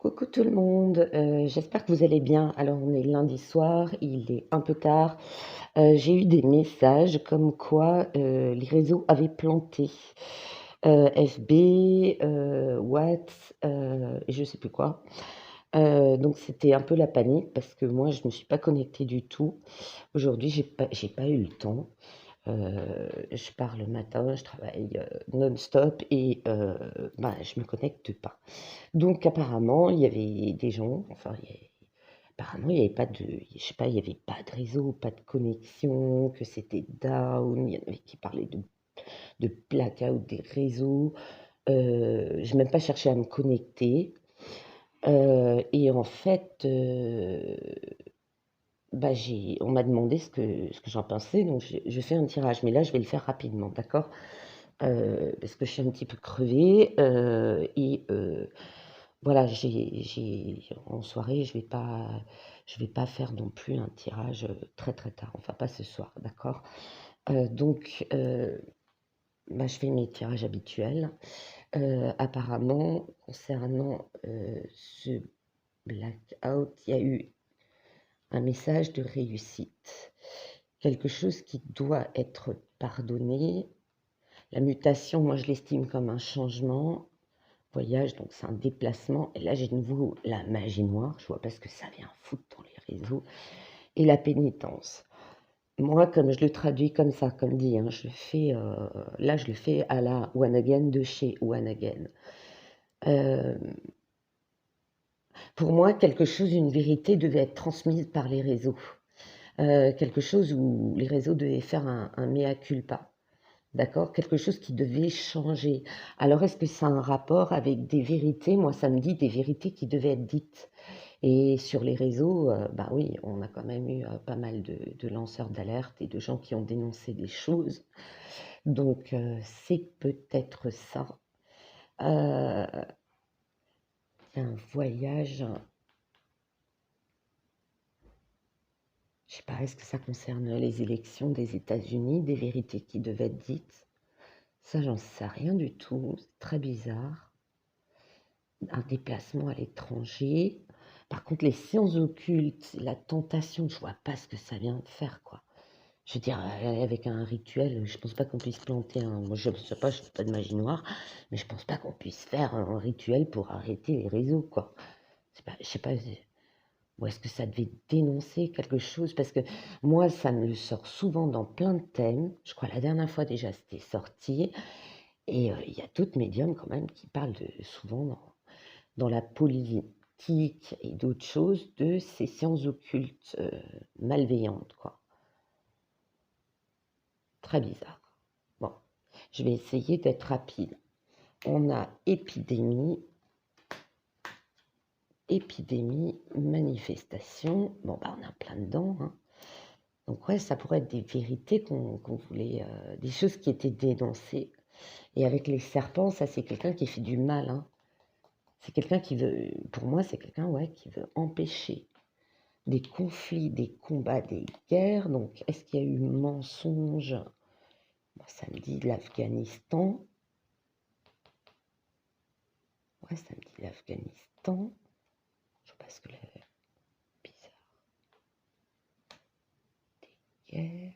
Coucou tout le monde, j'espère que vous allez bien. Alors on est lundi soir, il est un peu tard. J'ai eu des messages comme quoi, les réseaux avaient planté, FB, Whats, et je sais plus quoi. Donc c'était un peu la panique parce que moi je me suis pas connectée du tout. Aujourd'hui j'ai pas eu le temps. Je pars le matin, je travaille, non-stop et bah, je me connecte pas. Donc apparemment, il y avait des gens, enfin, apparemment, il n'y avait pas de, je sais pas, il y avait pas de réseau, pas de connexion, que c'était down, il y en avait qui parlaient de blackout des réseaux. J'ai même pas cherché à me connecter. Et en fait, bah, on m'a demandé ce que j'en pensais, donc je fais un tirage, mais là, je vais le faire rapidement, d'accord? Parce que je suis un petit peu crevée, et voilà, en soirée, je vais pas faire non plus un tirage, très, très tard, enfin pas ce soir, d'accord? Donc bah, je fais mes tirages habituels. Apparemment, concernant, ce blackout, il y a eu un message de réussite, quelque chose qui doit être pardonné. La mutation, moi, je l'estime comme un changement. Voyage, donc c'est un déplacement. Et là, j'ai de nouveau la magie noire. Je vois pas ce que ça vient foutre dans les réseaux. Et la pénitence. Moi, comme je le traduis comme ça, comme dit, hein, là, je le fais à la One Again de chez One Again. Euh, pour moi, quelque chose, une vérité devait être transmise par les réseaux. Quelque chose où les réseaux devaient faire un mea culpa. D'accord? Quelque chose qui devait changer. Alors, est-ce que ça a un rapport avec des vérités? Moi, ça me dit des vérités qui devaient être dites. Et sur les réseaux, bah oui, on a quand même eu pas mal de lanceurs d'alerte et de gens qui ont dénoncé des choses. Donc, c'est peut-être ça. Euh, un voyage, je sais pas, est-ce que ça concerne les élections des États-Unis, des vérités qui devaient être dites? Ça, j'en sais rien du tout. C'est très bizarre. Un déplacement à l'étranger. Par contre, les sciences occultes, la tentation, je vois pas ce que ça vient de faire, quoi. Je veux dire, avec un rituel, je pense pas qu'on puisse planter un. Moi, je sais pas, je fais pas de magie noire, mais je pense pas qu'on puisse faire un rituel pour arrêter les réseaux, quoi. Je sais pas, ou est-ce que ça devait dénoncer quelque chose? Parce que moi, ça me sort souvent dans plein de thèmes. Je crois la dernière fois déjà, c'était sorti. Et il y a d'autres médiums quand même qui parlent souvent dans la politique et d'autres choses de ces sciences occultes malveillantes, quoi. Très bizarre. Bon, je vais essayer d'être rapide. On a épidémie, manifestation. Bon, bah, on a plein dedans, hein. Donc, ouais, ça pourrait être des vérités qu'on voulait, des choses qui étaient dénoncées. Et avec les serpents, ça, c'est quelqu'un qui fait du mal, hein. C'est quelqu'un qui veut, pour moi, c'est quelqu'un, ouais, qui veut empêcher des conflits, des combats, des guerres. Donc, est-ce qu'il y a eu mensonge? Bon, ça me dit l'Afghanistan. Ouais, ça me dit l'Afghanistan. Je sais pas ce que la bizarre guerre.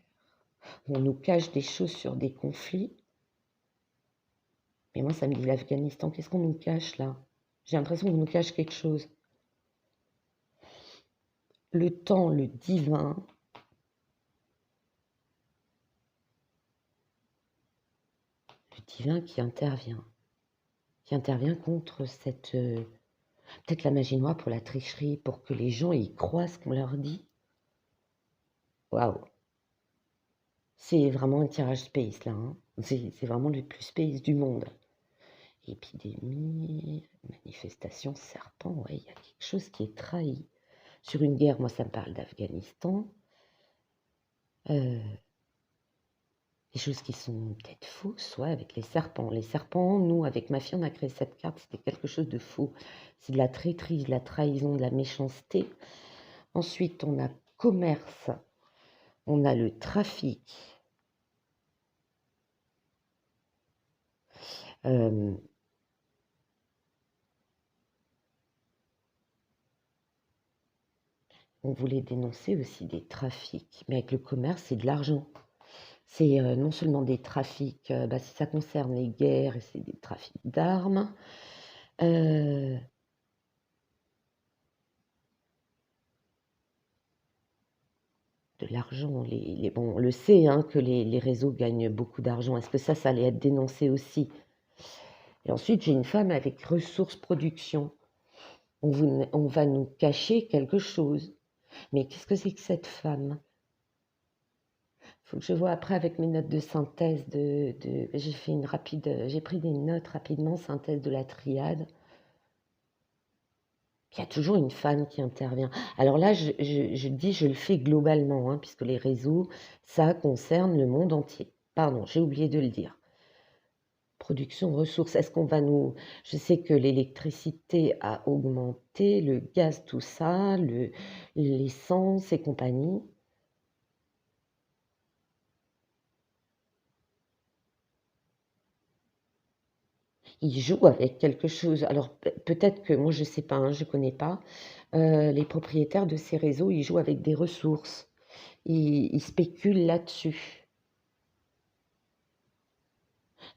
On nous cache des choses sur des conflits. Mais moi, ça me dit l'Afghanistan. Qu'est-ce qu'on nous cache là? J'ai l'impression qu'on nous cache quelque chose. Le temps, le divin. Le divin qui intervient. Qui intervient contre cette. Peut-être la magie noire pour la tricherie, pour que les gens y croient ce qu'on leur dit. Waouh! C'est vraiment un tirage space là, hein. C'est vraiment le plus space du monde. Épidémie, manifestation, serpent, ouais, il y a quelque chose qui est trahi. Sur une guerre, moi ça me parle d'Afghanistan. Des choses qui sont peut-être fausses, ouais, avec les serpents. Les serpents, nous, avec ma fille, on a créé cette carte, c'était quelque chose de faux. C'est de la traîtrise, de la trahison, de la méchanceté. Ensuite, on a commerce, on a le trafic. Euh, On voulait dénoncer aussi des trafics, mais avec le commerce, c'est de l'argent. C'est non seulement des trafics, bah, si ça concerne les guerres, c'est des trafics d'armes. Euh, de l'argent, bon, on le sait hein, que les réseaux gagnent beaucoup d'argent. Est-ce que ça allait être dénoncé aussi? Et ensuite, j'ai une femme avec ressources production. On va nous cacher quelque chose. Mais qu'est-ce que c'est que cette femme? Il faut que je vois après avec mes notes de synthèse j'ai fait une rapide, j'ai pris des notes rapidement, synthèse de la triade. Il y a toujours une femme qui intervient. Alors là, je dis, je le fais globalement, hein, puisque les réseaux, ça concerne le monde entier. Pardon, j'ai oublié de le dire. Production ressources, est-ce qu'on va nous... Je sais que l'électricité a augmenté, le gaz, tout ça, l'essence et compagnie. Ils jouent avec quelque chose. Alors peut-être que moi je sais pas, hein, je connais pas. Les propriétaires de ces réseaux, ils jouent avec des ressources. Ils spéculent là-dessus.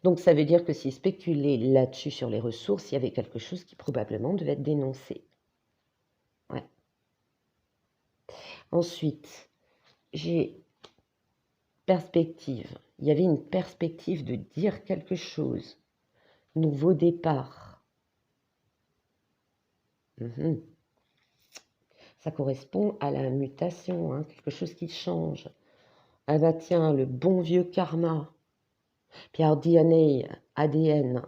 Donc ça veut dire que s'ils spéculaient là-dessus sur les ressources, il y avait quelque chose qui probablement devait être dénoncé. Ouais. Ensuite, j'ai perspective. Il y avait une perspective de dire quelque chose. Nouveau départ. Mhm. Ça correspond à la mutation, hein, quelque chose qui change. Ah bah tiens, le bon vieux karma. Puis alors DNA, ADN,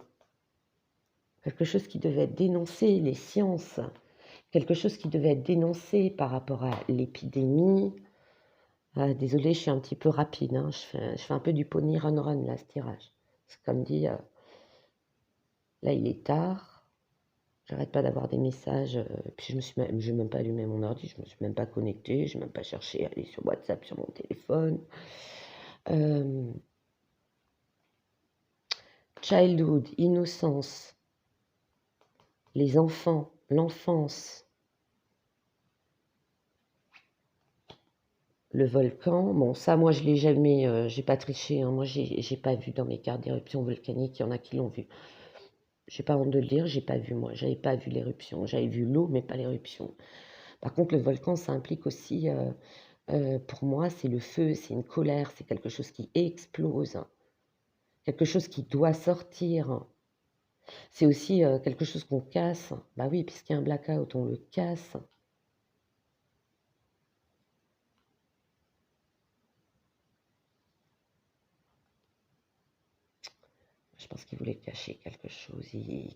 quelque chose qui devait être dénoncé, les sciences, quelque chose qui devait être dénoncé par rapport à l'épidémie. Désolée, je suis un petit peu rapide, hein, je fais un peu du pony run là, ce tirage. C'est comme dit, là il est tard, j'arrête pas d'avoir des messages, puis j'ai même pas allumé mon ordi, je me suis même pas connectée, j'ai même pas cherché à aller sur WhatsApp sur mon téléphone. Euh, Childhood, innocence, les enfants, l'enfance, le volcan. Bon, ça, moi, je l'ai jamais, j'ai pas triché, hein. Moi, j'ai pas vu dans mes cartes d'éruption volcanique. Il y en a qui l'ont vu. J'ai pas honte de le dire, j'ai pas vu moi. J'avais pas vu l'éruption. J'avais vu l'eau, mais pas l'éruption. Par contre, le volcan, ça implique aussi, pour moi, c'est le feu, c'est une colère, c'est quelque chose qui explose, quelque chose qui doit sortir. C'est aussi quelque chose qu'on casse. Bah oui, puisqu'il y a un blackout, on le casse. Je pense qu'il voulait cacher quelque chose.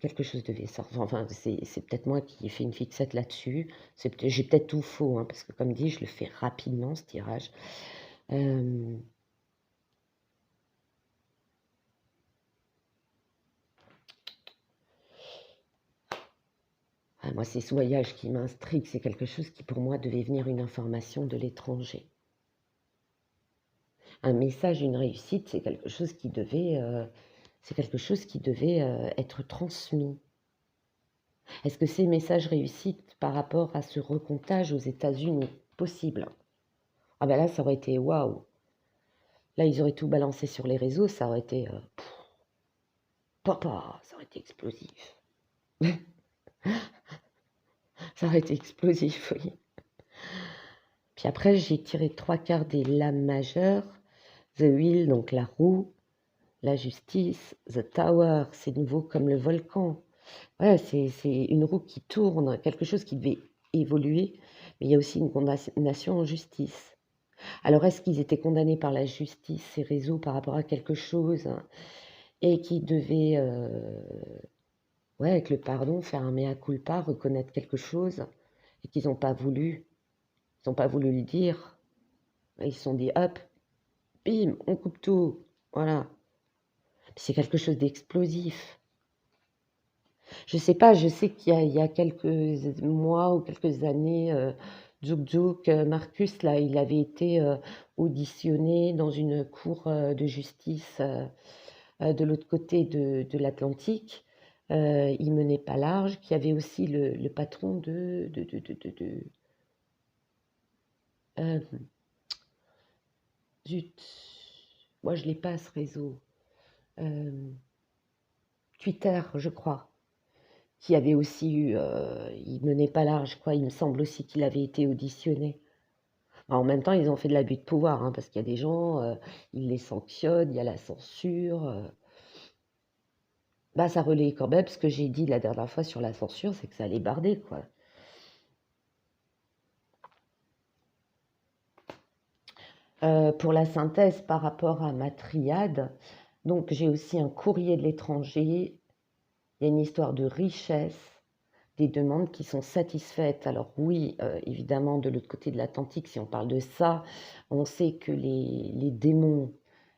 Quelque chose devait sortir. Enfin, c'est peut-être moi qui ai fait une fixette là-dessus. J'ai peut-être tout faux, hein, parce que comme dit, je le fais rapidement, ce tirage. Euh, Moi, c'est ce voyage qui m'intrigue. C'est quelque chose qui, pour moi, devait venir une information de l'étranger. Un message, une réussite, c'est quelque chose qui devait être transmis. Est-ce que ces messages réussites par rapport à ce recomptage aux États-Unis possible? Ah ben là, ça aurait été waouh. Là, ils auraient tout balancé sur les réseaux, ça aurait été papa, ça aurait été explosif. Ça aurait été explosif, oui. Puis après, j'ai tiré 3 quarts des lames majeures. The Wheel, donc la roue, la justice, The Tower, c'est nouveau comme le volcan. Ouais, c'est une roue qui tourne, quelque chose qui devait évoluer, mais il y a aussi une condamnation en justice. Alors, est-ce qu'ils étaient condamnés par la justice, ces réseaux, par rapport à quelque chose, hein, et qui devaient, ouais, avec le pardon, faire un mea culpa, reconnaître quelque chose, et qu'ils n'ont pas voulu, ils n'ont pas voulu le dire. Ils se sont dit, hop, bim, on coupe tout, voilà. C'est quelque chose d'explosif. Je sais pas, je sais il y a quelques mois ou quelques années, Djouk Marcus, là, il avait été auditionné dans une cour de justice de l'autre côté de l'Atlantique. Il menait pas large, qu'il y avait aussi le patron Euh, Zut, moi je l'ai pas ce réseau. Euh, Twitter, je crois, qui avait aussi eu, il menait pas large, quoi. Il me semble aussi qu'il avait été auditionné. En même temps, ils ont fait de l'abus de pouvoir, hein, parce qu'il y a des gens, ils les sanctionnent, il y a la censure. Bah, ça relaie quand même ce que j'ai dit la dernière fois sur la censure, c'est que ça allait barder, quoi. Pour la synthèse par rapport à ma triade, donc j'ai aussi un courrier de l'étranger, il y a une histoire de richesse, des demandes qui sont satisfaites. Alors oui, évidemment, de l'autre côté de l'Atlantique, si on parle de ça, on sait que les démons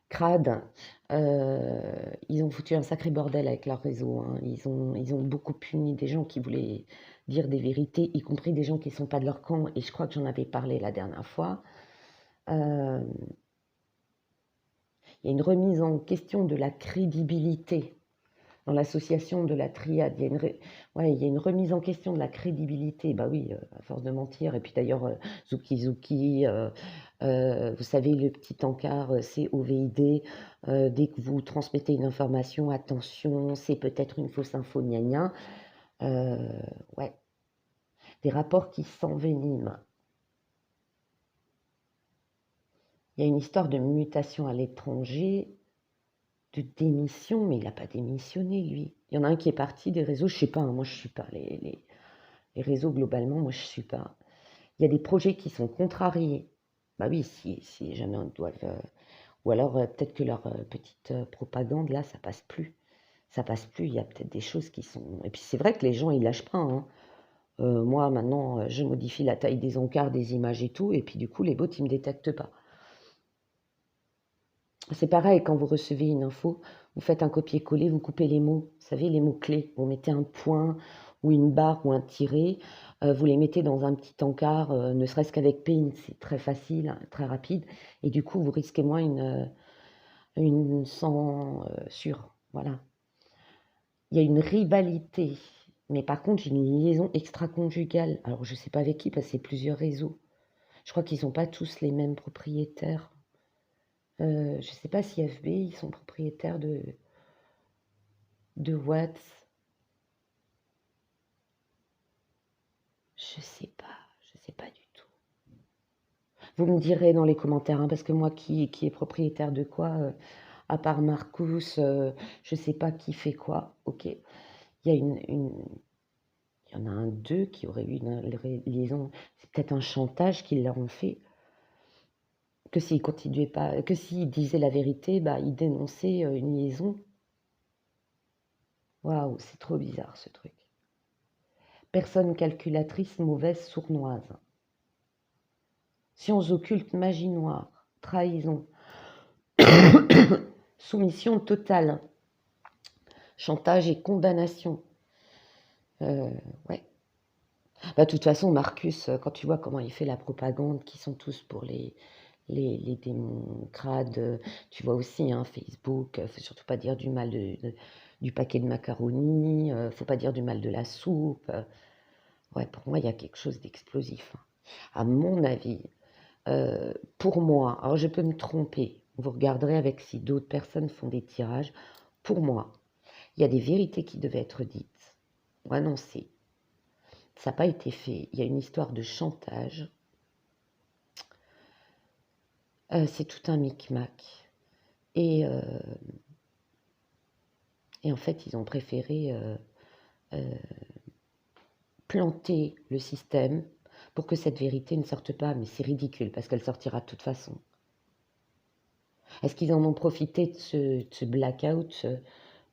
crades, ils ont foutu un sacré bordel avec leur réseau, hein. Ils ont beaucoup puni des gens qui voulaient dire des vérités, y compris des gens qui ne sont pas de leur camp, et je crois que j'en avais parlé la dernière fois. Euh, il y a une remise en question de la crédibilité dans l'association de la triade. Ouais, il y a une remise en question de la crédibilité. Bah oui, à force de mentir. Et puis d'ailleurs, Zuki Zuki, vous savez, le petit encart COVID, dès que vous transmettez une information, attention, c'est peut-être une fausse info, gna gna. Euh, ouais, des rapports qui s'enveniment. Il y a une histoire de mutation à l'étranger, de démission, mais il n'a pas démissionné, lui. Il y en a un qui est parti des réseaux, je sais pas, hein, moi je suis pas les réseaux globalement, moi je suis pas. Il y a des projets qui sont contrariés. Bah oui, si jamais on doit. Ou alors peut-être que leur petite propagande là, ça passe plus. Ça passe plus, il y a peut-être des choses qui sont. Et puis c'est vrai que les gens ils lâchent pas, hein. Moi maintenant, je modifie la taille des encarts, des images et tout, et puis du coup les bots ils me détectent pas. C'est pareil, quand vous recevez une info, vous faites un copier-coller, vous coupez les mots, vous savez, les mots-clés. Vous mettez un point ou une barre ou un tiret, vous les mettez dans un petit encart, ne serait-ce qu'avec Paint, c'est très facile, hein, très rapide, et du coup, vous risquez moins une censure. Voilà. Il y a une rivalité, mais par contre, j'ai une liaison extra-conjugale. Alors, je ne sais pas avec qui, parce que c'est plusieurs réseaux. Je crois qu'ils ne sont pas tous les mêmes propriétaires. Je ne sais pas si FB, ils sont propriétaires de Watts. Je sais pas du tout. Vous me direz dans les commentaires, hein, parce que moi, qui est propriétaire de quoi, à part Marcus, je sais pas qui fait quoi. Ok. Il y a il y en a un d'eux qui aurait eu une liaison. C'est peut-être un chantage qu'ils leur ont fait. Que s'ils continuaient pas, que s'ils disaient la vérité, bah, ils dénonçaient une liaison. Waouh, c'est trop bizarre ce truc. Personne calculatrice, mauvaise, sournoise. Sciences occultes, magie noire, trahison, soumission totale, chantage et condamnation. Ouais. Bah, de toute façon, Marcus, quand tu vois comment il fait la propagande, qui sont tous pour les démons crades, tu vois aussi, hein, Facebook, faut surtout pas dire du mal du paquet de macaroni, faut pas dire du mal de la soupe. Ouais, pour moi, il y a quelque chose d'explosif, hein. À mon avis, pour moi, alors je peux me tromper, vous regarderez avec si d'autres personnes font des tirages, pour moi, il y a des vérités qui devaient être dites ou annoncées. Ça n'a pas été fait. Il y a une histoire de chantage. C'est tout un micmac. Et, euh, et en fait, ils ont préféré euh, planter le système pour que cette vérité ne sorte pas. Mais c'est ridicule parce qu'elle sortira de toute façon. Est-ce qu'ils en ont profité de ce blackout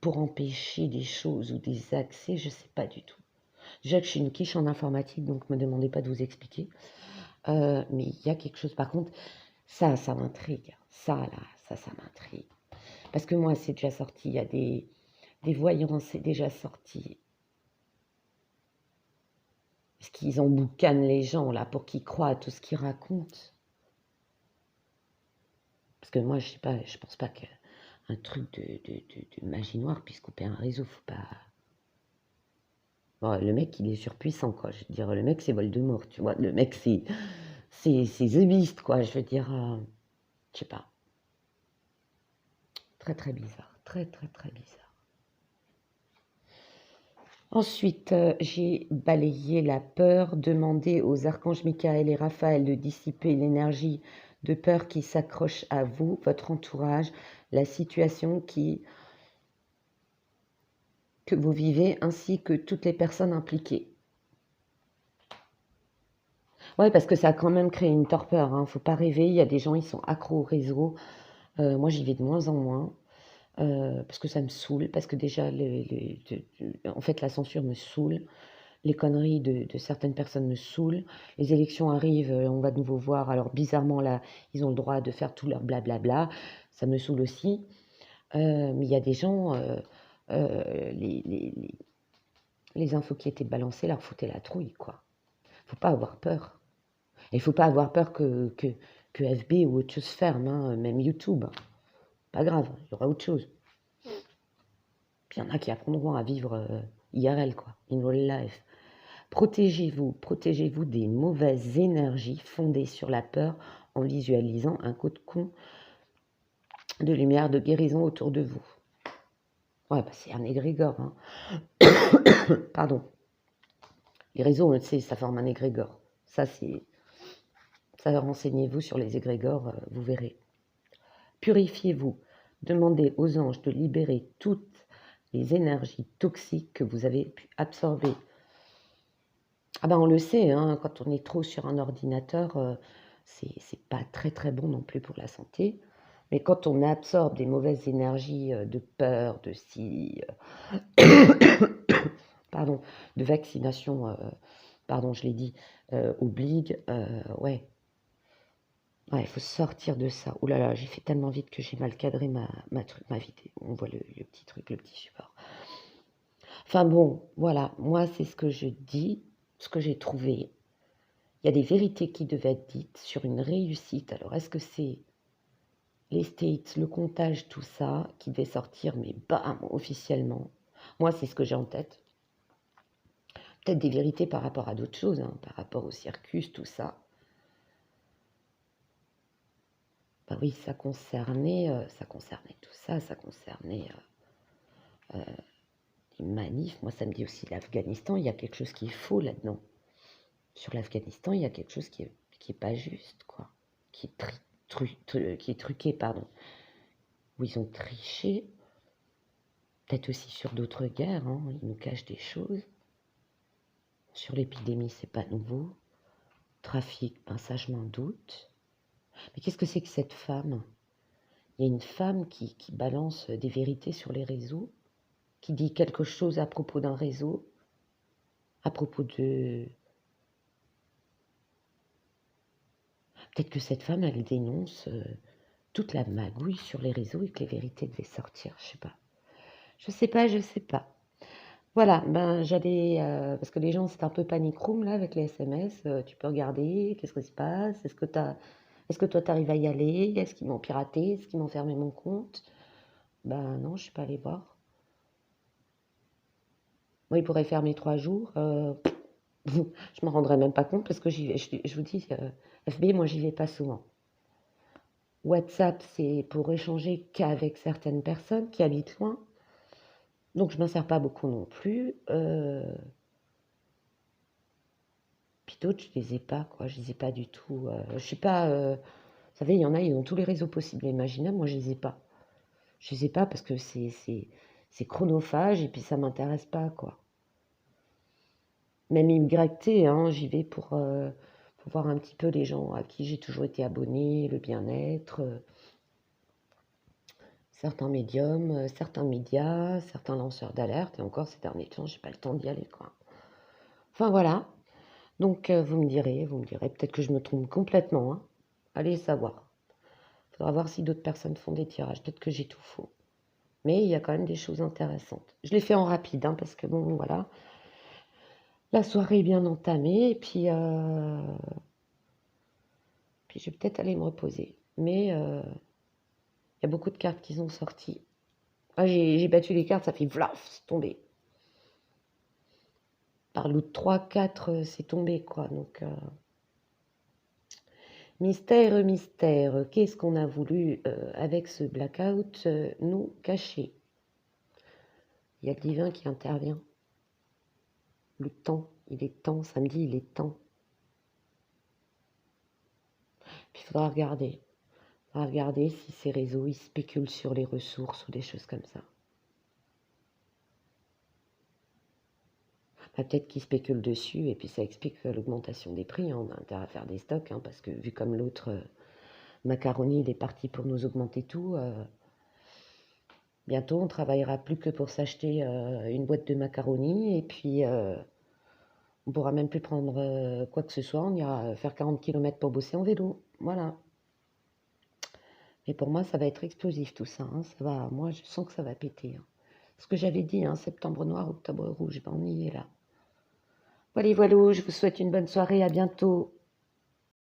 pour empêcher des choses ou des accès? Je ne sais pas du tout. Déjà que je suis une quiche en informatique, donc ne me demandez pas de vous expliquer. Mais il y a quelque chose, par contre, ça m'intrigue. Ça, là, ça m'intrigue. Parce que moi, c'est déjà sorti. Il y a des voyants, c'est déjà sorti. Parce qu'ils emboucanent les gens, là, pour qu'ils croient à tout ce qu'ils racontent. Parce que moi, je sais pas, je pense pas qu'un truc de magie noire puisse couper un réseau. Faut pas. Bon, le mec, il est surpuissant, quoi. Je veux dire, le mec, c'est Voldemort, tu vois. Le mec, c'est. c'est The Beast, quoi. Je veux dire, je sais pas. Très, très bizarre. Très, très, très bizarre. Ensuite, j'ai balayé la peur, demandé aux archanges Michael et Raphaël de dissiper l'énergie de peur qui s'accroche à vous, votre entourage, la situation que vous vivez, ainsi que toutes les personnes impliquées. Ouais, parce que ça a quand même créé une torpeur, hein. Faut pas rêver, il y a des gens, ils sont accros au réseau. Moi, j'y vais de moins en moins, parce que ça me saoule, parce que déjà, en fait, la censure me saoule. Les conneries de certaines personnes me saoulent. Les élections arrivent, on va de nouveau voir. Alors, bizarrement, là, ils ont le droit de faire tout leur blablabla. Ça me saoule aussi. Mais il y a des gens, les infos qui étaient balancées leur foutaient la trouille, quoi. Faut pas avoir peur. Et il faut pas avoir peur que FB ou autre chose ferme, hein, même YouTube. Pas grave, il y aura autre chose. Puis il y en a qui apprendront à vivre IRL, quoi, in real life. Protégez-vous des mauvaises énergies fondées sur la peur en visualisant un cocon de lumière, de guérison autour de vous. Ouais, bah c'est un égrégore, hein. Pardon. Les réseaux, on le sait, ça forme un égrégore. Ça, renseignez-vous sur les égrégores, vous verrez. Purifiez-vous. Demandez aux anges de libérer toutes les énergies toxiques que vous avez pu absorber. Ah ben on le sait, hein, quand on est trop sur un ordinateur, c'est pas très très bon non plus pour la santé. Mais quand on absorbe des mauvaises énergies de peur, de pardon, de vaccination, pardon, je l'ai dit, obligue, ouais. Ouais, il faut sortir de ça. Ouh là là, j'ai fait tellement vite que j'ai mal cadré ma vidéo. On voit le petit truc, le petit support. Enfin bon, voilà, moi c'est ce que je dis, ce que j'ai trouvé. Il y a des vérités qui devaient être dites sur une réussite. Alors est-ce que c'est les States, le comptage, tout ça, qui devait sortir, mais bam, officiellement? Moi c'est ce que j'ai en tête. Peut-être des vérités par rapport à d'autres choses, hein, par rapport au circus, tout ça. Bah oui, ça concernait tout ça, ça concernait les manifs. Moi, ça me dit aussi l'Afghanistan. Il y a quelque chose qui est faux là-dedans. Sur l'Afghanistan, il y a quelque chose qui est pas juste, quoi. Qui est truqué, pardon. Où ils ont triché. Peut-être aussi sur d'autres guerres, hein. Ils nous cachent des choses. Sur l'épidémie, c'est pas nouveau. Trafic, ben ça, je m'en doute. Mais qu'est-ce que c'est que cette femme? Il y a une femme qui balance des vérités sur les réseaux, qui dit quelque chose à propos d'un réseau, à propos de... Peut-être que cette femme, elle dénonce toute la magouille sur les réseaux et que les vérités devaient sortir, je sais pas. Je sais pas. Voilà, ben j'allais... parce que les gens, c'est un peu panic room, là, avec les SMS. Tu peux regarder, qu'est-ce qui se passe? Est-ce que toi, t'arrives à y aller? Est-ce qu'ils m'ont piraté? Est-ce qu'ils m'ont fermé mon compte? Ben non, je suis pas allée voir. Moi, ils pourraient fermer 3 jours. Je m'en rendrais même pas compte parce que je vous dis, FB, moi, j'y vais pas souvent. WhatsApp, c'est pour échanger qu'avec certaines personnes qui habitent loin. Donc, je m'en sers pas beaucoup non plus. Puis d'autres, je les ai pas, quoi. Je les ai pas du tout. Je suis pas... vous savez, il y en a, ils ont tous les réseaux possibles et imaginables. Moi, je les ai pas. Je les ai pas parce que c'est chronophage et puis ça m'intéresse pas, quoi. Même YT, hein, j'y vais pour voir un petit peu les gens à qui j'ai toujours été abonnée, le bien-être, certains médiums, certains médias, certains lanceurs d'alerte, et encore ces derniers temps, j'ai pas le temps d'y aller, quoi. Enfin voilà, donc vous me direz, peut-être que je me trompe complètement, hein. Allez savoir. Faudra voir si d'autres personnes font des tirages, peut-être que j'ai tout faux. Mais il y a quand même des choses intéressantes. Je l'ai fait en rapide, hein, parce que bon, voilà, la soirée est bien entamée, et puis je vais peut-être aller me reposer. Mais il y a beaucoup de cartes qui sont sorties. Ah, j'ai battu les cartes, ça fait vlaf, c'est tombé. Par lot de 3, 4, c'est tombé, quoi. Donc, Mystère, mystère, qu'est-ce qu'on a voulu avec ce blackout nous cacher? Il y a le divin qui intervient. Le temps, il est temps, samedi, il est temps. Puis il faudra regarder. Il faudra regarder si ces réseaux, ils spéculent sur les ressources ou des choses comme ça. Bah, peut-être qu'ils spéculent dessus et puis ça explique l'augmentation des prix. Hein. On a intérêt à faire des stocks hein, parce que vu comme l'autre macaroni, il est parti pour nous augmenter tout. Bientôt, on travaillera plus que pour s'acheter une boîte de macaroni et puis on pourra même plus prendre quoi que ce soit. On ira faire 40 km pour bosser en vélo. Voilà. Mais pour moi, ça va être explosif tout ça. Hein. Ça va, moi, je sens que ça va péter. Hein. Ce que j'avais dit, hein, septembre noir, octobre rouge, ben on y est là. Voilà, voilà, je vous souhaite une bonne soirée, à bientôt.